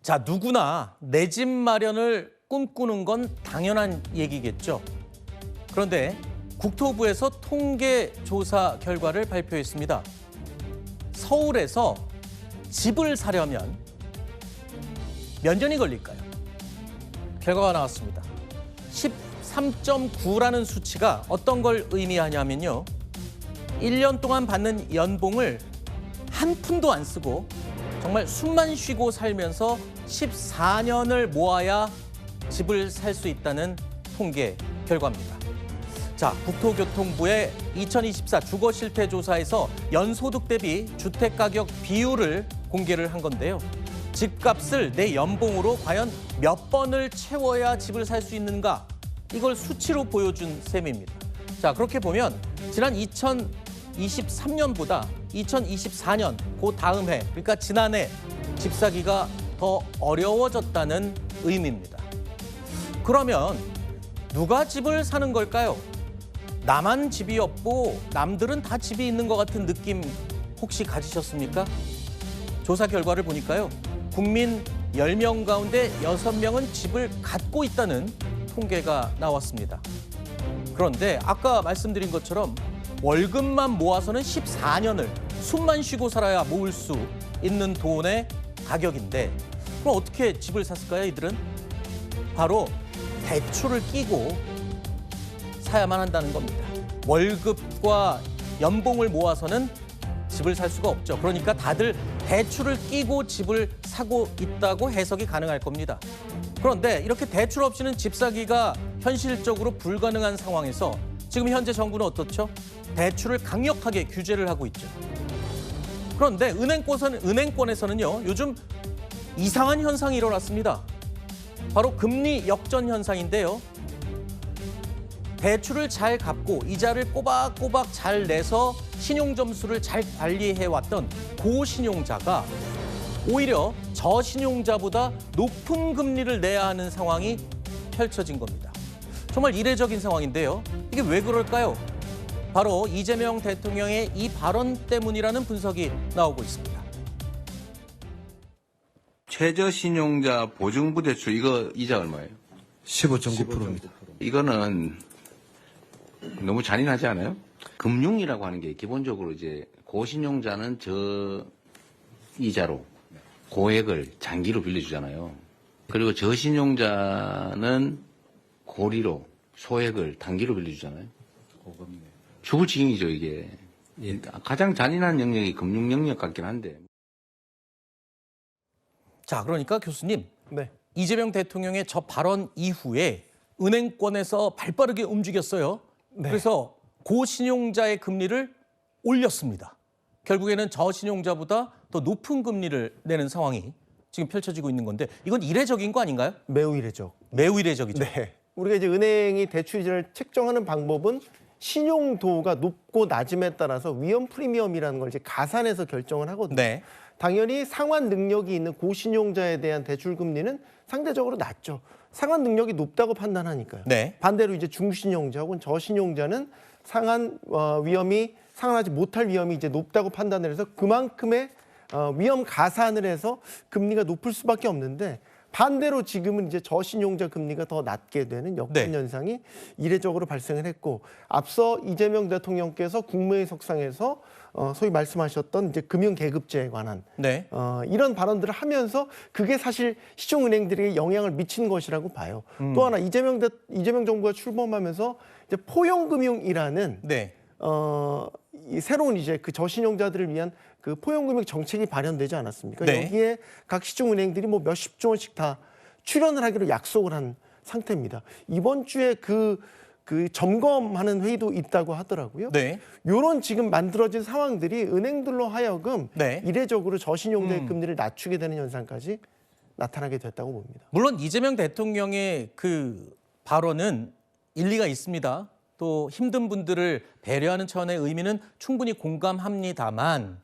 자, 누구나 내 집 마련을 꿈꾸는 건 당연한 얘기겠죠. 그런데 국토부에서 통계 조사 결과를 발표했습니다. 서울에서 집을 사려면 몇 년이 걸릴까요? 결과가 나왔습니다. 13.9라는 수치가 어떤 걸 의미하냐면요. 1년 동안 받는 연봉을 한 푼도 안 쓰고 정말 숨만 쉬고 살면서 14년을 모아야 집을 살 수 있다는 통계 결과입니다. 자, 국토교통부의 2024 주거실태조사에서 연소득 대비 주택가격 비율을 공개를 한 건데요. 집값을 내 연봉으로 과연 몇 번을 채워야 집을 살 수 있는가? 이걸 수치로 보여준 셈입니다. 자, 그렇게 보면 지난 2023년보다 2024년 그 다음 해, 그러니까 지난해 집 사기가 더 어려워졌다는 의미입니다. 그러면 누가 집을 사는 걸까요? 나만 집이 없고 남들은 다 집이 있는 것 같은 느낌 혹시 가지셨습니까? 조사 결과를 보니까요. 국민 10명 가운데 6명은 집을 갖고 있다는 통계가 나왔습니다. 그런데 아까 말씀드린 것처럼 월급만 모아서는 14년을 숨만 쉬고 살아야 모을 수 있는 돈의 가격인데 그럼 어떻게 집을 샀을까요, 이들은? 바로 대출을 끼고 사야만 한다는 겁니다. 월급과 연봉을 모아서는 집을 살 수가 없죠. 그러니까 다들 대출을 끼고 집을 사고 있다고 해석이 가능할 겁니다. 그런데 이렇게 대출 없이는 집 사기가 현실적으로 불가능한 상황에서 지금 현재 정부는 어떻죠? 대출을 강력하게 규제를 하고 있죠. 그런데 은행권에서는요, 요즘 이상한 현상이 일어났습니다. 바로 금리 역전 현상인데요. 대출을 잘 갚고 이자를 꼬박꼬박 잘 내서 신용 점수를 잘 관리해왔던 고신용자가 오히려 저신용자보다 높은 금리를 내야 하는 상황이 펼쳐진 겁니다. 정말 이례적인 상황인데요. 이게 왜 그럴까요? 바로 이재명 대통령의 이 발언 때문이라는 분석이 나오고 있습니다. 최저신용자 보증부대출 이거 이자 얼마예요? 15.9%입니다. 이거는 너무 잔인하지 않아요? 금융이라고 하는 게 기본적으로 이제 고신용자는 저이자로 고액을 장기로 빌려주잖아요. 그리고 저신용자는 고리로 소액을 단기로 빌려주잖아요. 죽을 지경이죠, 이게. 가장 잔인한 영역이 금융 영역 같긴 한데. 자, 그러니까 교수님, 네. 이재명 대통령의 저 발언 이후에 은행권에서 발빠르게 움직였어요. 네. 그래서 고신용자의 금리를 올렸습니다. 결국에는 저신용자보다 더 높은 금리를 내는 상황이 지금 펼쳐지고 있는 건데 이건 이례적인 거 아닌가요? 매우 이례적. 매우 이례적이죠. 네. 우리가 이제 은행이 대출 이자를 책정하는 방법은 신용도가 높고 낮음에 따라서 위험 프리미엄이라는 걸 이제 가산해서 결정을 하거든요. 네. 당연히 상환 능력이 있는 고신용자에 대한 대출 금리는 상대적으로 낮죠. 상환 능력이 높다고 판단하니까요. 네. 반대로 이제 중신용자 혹은 저신용자는 상환 위험이 상환하지 못할 위험이 이제 높다고 판단을 해서 그만큼의 위험 가산을 해서 금리가 높을 수밖에 없는데 반대로 지금은 이제 저신용자 금리가 더 낮게 되는 역전 현상이 이례적으로 발생을 했고 앞서 이재명 대통령께서 국무회의석상에서 소위 말씀하셨던 이제 금융계급제에 관한 이런 발언들을 하면서 그게 사실 시중은행들에게 영향을 미친 것이라고 봐요. 또 하나 이재명 정부가 출범하면서 이제 포용금융이라는 이 새로운 이제 그 저신용자들을 위한 그 포용금융 정책이 발현되지 않았습니까? 여기에 각 시중은행들이 뭐 몇십조 원씩 다 출연을 하기로 약속을 한 상태입니다. 이번 주에 그 점검하는 회의도 있다고 하더라고요. 이런 지금 만들어진 상황들이 은행들로 하여금 이례적으로 저신용자의 금리를 낮추게 되는 현상까지 나타나게 됐다고 봅니다. 물론 이재명 대통령의 그 발언은 일리가 있습니다. 또 힘든 분들을 배려하는 차원의 의미는 충분히 공감합니다만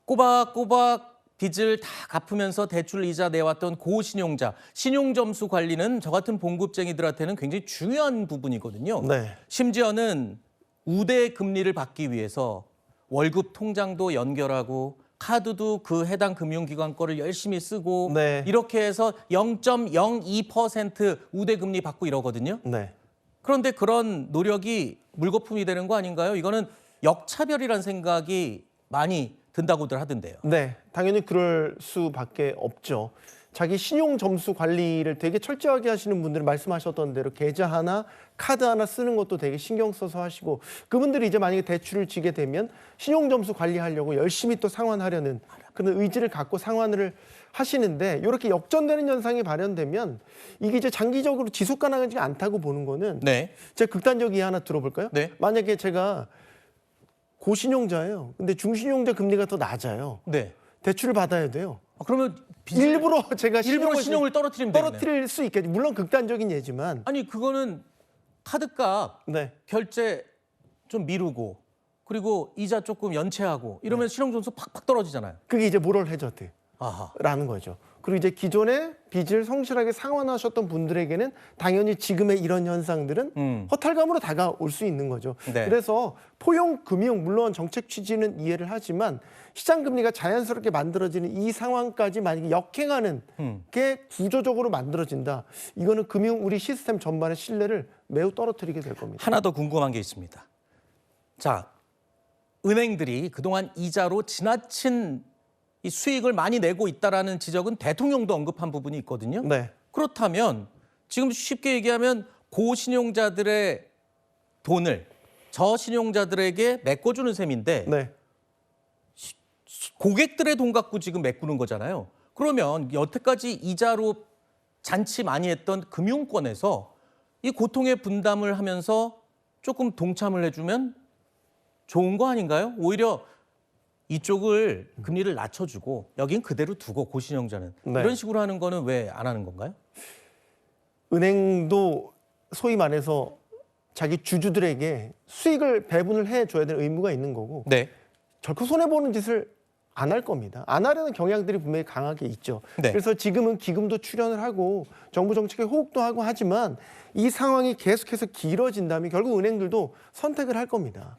꼬박꼬박 빚을 다 갚으면서 대출 이자 내왔던 고신용자, 신용점수 관리는 저 같은 봉급쟁이들한테는 굉장히 중요한 부분이거든요. 심지어는 우대 금리를 받기 위해서 월급 통장도 연결하고 카드도 그 해당 금융기관 거를 열심히 쓰고 네. 이렇게 해서 0.02% 우대금리 받고 이러거든요. 네. 그런데 그런 노력이 물거품이 되는 거 아닌가요? 이거는 역차별이라는 생각이 많이 든다고들 하던데요. 네, 당연히 그럴 수밖에 없죠. 자기 신용 점수 관리를 되게 철저하게 하시는 분들은 말씀하셨던 대로 계좌 하나, 카드 하나 쓰는 것도 되게 신경 써서 하시고 그분들이 이제 만약에 대출을 지게 되면 신용 점수 관리하려고 열심히 또 상환하려는 그런 의지를 갖고 상환을 하시는데 이렇게 역전되는 현상이 발현되면 이게 이제 장기적으로 지속 가능하지 않다고 보는 거는 네. 제가 극단적 이해 하나 들어볼까요? 네. 만약에 제가 고신용자예요. 근데 중신용자 금리가 더 낮아요. 네. 대출을 받아야 돼요. 그러면 일부러 제가 일부러 신용을 떨어뜨리면 되겠네요. 떨어뜨릴 수 있겠지. 물론 극단적인 예지만. 아니 그거는 카드값 네. 결제 좀 미루고 그리고 이자 조금 연체하고 이러면 신용 점수 팍팍 떨어지잖아요. 그게 이제 모럴 해저드라는 아하. 거죠. 그리고 이제 기존에 빚을 성실하게 상환하셨던 분들에게는 당연히 지금의 이런 현상들은 허탈감으로 다가올 수 있는 거죠. 네. 그래서 포용 금융 물론 정책 취지는 이해를 하지만 시장 금리가 자연스럽게 만들어지는 이 상황까지 만약에 역행하는 게 구조적으로 만들어진다. 이거는 금융 우리 시스템 전반의 신뢰를 매우 떨어뜨리게 될 겁니다. 하나 더 궁금한 게 있습니다. 자, 은행들이 그동안 이자로 지나친 이 수익을 많이 내고 있다라는 지적은 대통령도 언급한 부분이 있거든요. 네. 그렇다면 지금 쉽게 얘기하면 고신용자들의 돈을 저신용자들에게 메꿔주는 셈인데 네. 고객들의 돈 갖고 지금 메꾸는 거잖아요. 그러면 여태까지 이자로 잔치 많이 했던 금융권에서 이 고통의 분담을 하면서 조금 동참을 해주면 좋은 거 아닌가요? 오히려 이쪽을 금리를 낮춰주고 여긴 그대로 두고 고신용자는 네. 이런 식으로 하는 거는 왜 안 하는 건가요? 은행도 소위 말해서 자기 주주들에게 수익을 배분을 해줘야 될 의무가 있는 거고 네. 결코 손해보는 짓을 안 할 겁니다. 안 하려는 경향들이 분명히 강하게 있죠. 네. 그래서 지금은 기금도 출연을 하고 정부 정책에 호응도 하고 하지만 이 상황이 계속해서 길어진다면 결국 은행들도 선택을 할 겁니다.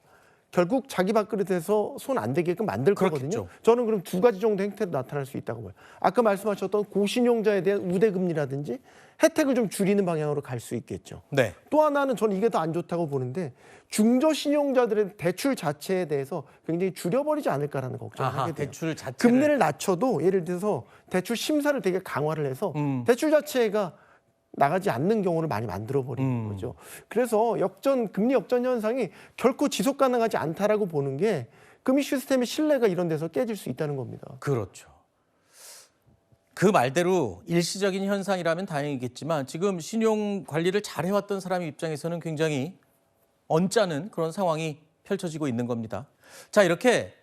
결국 자기 밥그릇에서 손 안 대게끔 만들 그렇겠죠. 거거든요. 저는 그럼 두 가지 정도 행태로 나타날 수 있다고 봐요. 아까 말씀하셨던 고신용자에 대한 우대금리라든지 혜택을 좀 줄이는 방향으로 갈 수 있겠죠. 네. 또 하나는 저는 이게 더 안 좋다고 보는데 중저신용자들의 대출 자체에 대해서 굉장히 줄여버리지 않을까라는 걱정을 아하, 하게 돼요. 대출 자체를 금리를 낮춰도 예를 들어서 대출 심사를 되게 강화를 해서 대출 자체가 나가지 않는 경우를 많이 만들어버리는 거죠. 그래서 금리 역전 현상이 결코 지속 가능하지 않다라고 보는 게 금융 시스템의 신뢰가 이런 데서 깨질 수 있다는 겁니다. 그렇죠. 그 말대로 일시적인 현상이라면 다행이겠지만 지금 신용 관리를 잘 해왔던 사람 입장에서는 굉장히 언짢은 그런 상황이 펼쳐지고 있는 겁니다. 자, 이렇게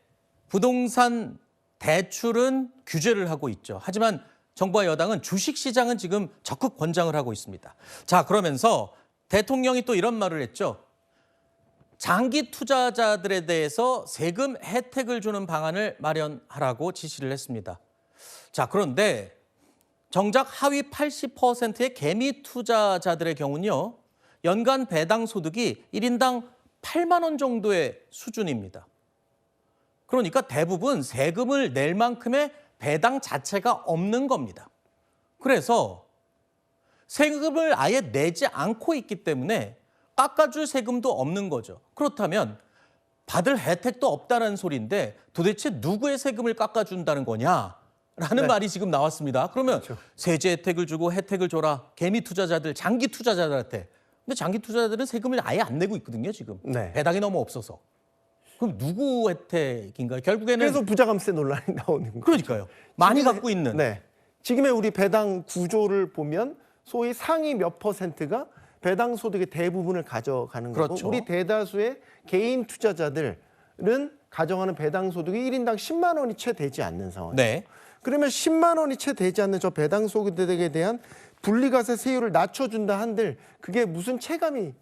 부동산 대출은 규제를 하고 있죠. 하지만 정부와 여당은 주식시장은 지금 적극 권장을 하고 있습니다. 자, 그러면서 대통령이 또 이런 말을 했죠. 장기 투자자들에 대해서 세금 혜택을 주는 방안을 마련하라고 지시를 했습니다. 자, 그런데 정작 하위 80%의 개미 투자자들의 경우는요. 연간 배당 소득이 1인당 8만 원 정도의 수준입니다. 그러니까 대부분 세금을 낼 만큼의 배당 자체가 없는 겁니다. 그래서 세금을 아예 내지 않고 있기 때문에 깎아줄 세금도 없는 거죠. 그렇다면 받을 혜택도 없다는 소리인데 도대체 누구의 세금을 깎아준다는 거냐라는 네. 말이 지금 나왔습니다. 그러면 그렇죠. 세제 혜택을 주고 혜택을 줘라. 개미 투자자들, 장기 투자자들한테. 근데 장기 투자자들은 세금을 아예 안 내고 있거든요, 지금. 네. 배당이 너무 없어서. 그럼 누구 혜택인가요? 결국에는 그래서 부자감세 논란이 나오는 거죠. 그러니까요. 많이 지금의- 갖고 있는. 네. 지금의 우리 배당 구조를 보면 소위 상위 몇 퍼센트가 배당 소득의 대부분을 가져가는 거고 그렇죠. 우리 대다수의 개인 투자자들은 가정하는 배당 소득이 1인당 10만 원이 채 되지 않는 상황이에요. 네. 그러면 10만 원이 채 되지 않는 저 배당 소득에 대한 분리과세 세율을 낮춰준다 한들 그게 무슨 체감이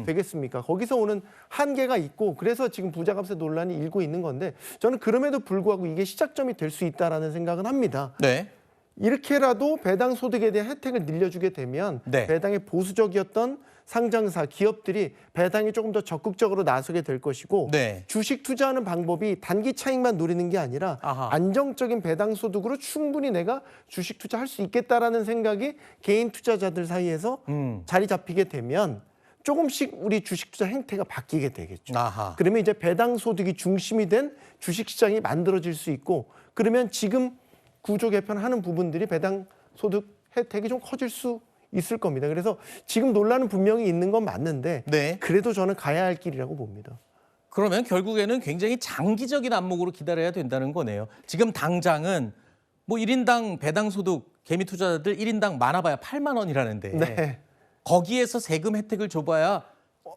되겠습니까? 거기서 오는 한계가 있고 그래서 지금 부자감세 논란이 일고 있는 건데 저는 그럼에도 불구하고 이게 시작점이 될 수 있다라는 생각은 합니다. 네. 이렇게라도 배당 소득에 대한 혜택을 늘려주게 되면 네. 배당의 보수적이었던 상장사, 기업들이 배당에 조금 더 적극적으로 나서게 될 것이고 네. 주식 투자하는 방법이 단기 차익만 노리는 게 아니라 아하. 안정적인 배당 소득으로 충분히 내가 주식 투자할 수 있겠다라는 생각이 개인 투자자들 사이에서 자리 잡히게 되면 조금씩 우리 주식 투자 행태가 바뀌게 되겠죠. 아하. 그러면 이제 배당 소득이 중심이 된 주식 시장이 만들어질 수 있고 그러면 지금 구조 개편하는 부분들이 배당 소득 혜택이 좀 커질 수 있을 겁니다. 그래서 지금 논란은 분명히 있는 건 맞는데 네. 그래도 저는 가야 할 길이라고 봅니다. 그러면 결국에는 굉장히 장기적인 안목으로 기다려야 된다는 거네요. 지금 당장은 뭐 1인당 배당 소득 개미 투자자들 1인당 많아봐야 8만 원이라는데 네. 거기에서 세금 혜택을 줘봐야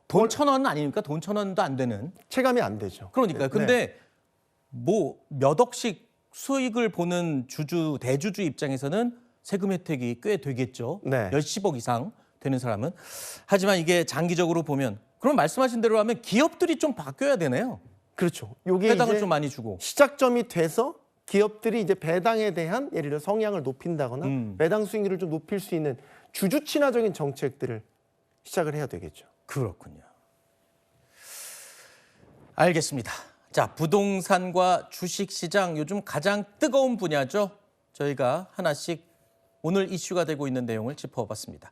돈 1,000원 아닙니까? 돈 1,000원도 안 되는. 체감이 안 되죠. 그러니까요. 네. 근데 뭐 몇 억씩 수익을 보는 대주주 입장에서는 세금 혜택이 꽤 되겠죠. 네. 몇십억 이상 되는 사람은. 하지만 이게 장기적으로 보면 그럼 말씀하신 대로 하면 기업들이 좀 바뀌어야 되네요. 그렇죠. 요게 배당을 이제 좀 많이 주고. 시작점이 돼서 기업들이 이제 배당에 대한 예를 들어 성향을 높인다거나 배당 수익률을 좀 높일 수 있는 주주 친화적인 정책들을 시작을 해야 되겠죠. 그렇군요. 알겠습니다. 자, 부동산과 주식시장 요즘 가장 뜨거운 분야죠. 저희가 하나씩 오늘 이슈가 되고 있는 내용을 짚어봤습니다.